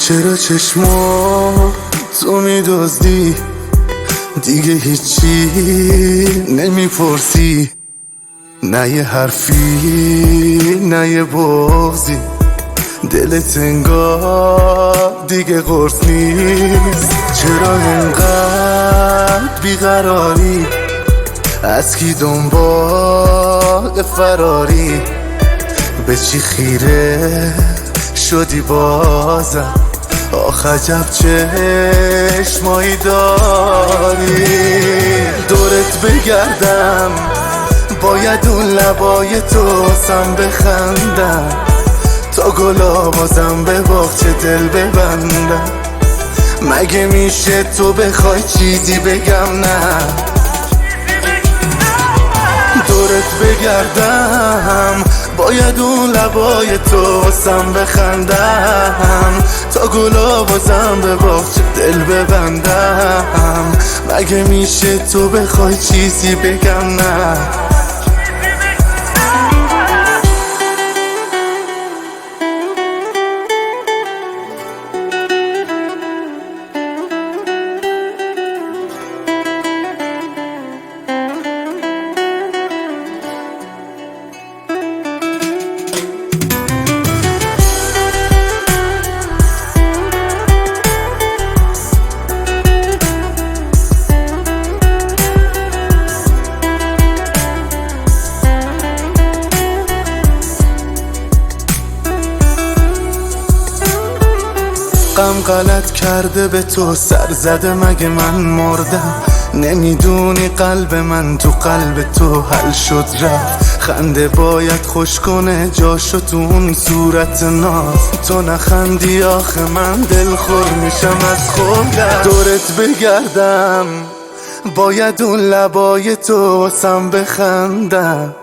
چرا چشما تو میدزدی دیگه هیچی نمیپرسی، نه یه حرفی نه یه بغضی، دلت انگار دیگه قرص نیست. چرا انقدر بیقراری، از کی دنبال فراری، به چی خیره شدی بازم، آخ عجب چشمایی داری. دورت بگردم باید اون لبای تو سم بخندم، تا گلا بازم به باغچه دل ببندم. مگه میشه تو بخوای چیزی بگم نه؟ دورت بگردم باید اون لبای تو سم بخندم، تا گلا بازم به باغچه دل ببندم. مگه میشه تو بخوای چیزی بگم نه؟ غم غلط کرده به تو سر زده، مگه من مردم؟ نمیدونی قلب من تو قلب تو حل شد رفت. خنده باید خوش کنه جاشو تو اون صورت ناز، تو نخندی آخه من دلخور میشم از خودم. دورت بگردم باید اون لبای تو سم بخندم،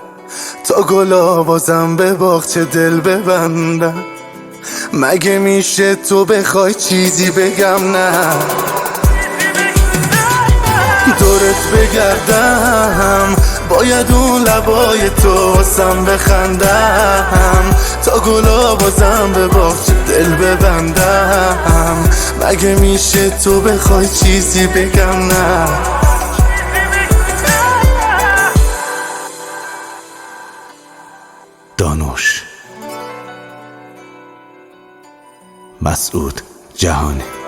تا گلا بازم به باغچه دل ببندم. مگه میشه تو بخوای چیزی بگم نه؟ دورت بگردم باید اون لبای تو سم بخندم، تا گلا بازم به باغچه دل ببندم. مگه میشه تو بخوای چیزی بگم نه؟ دانوش مسعود جهانی.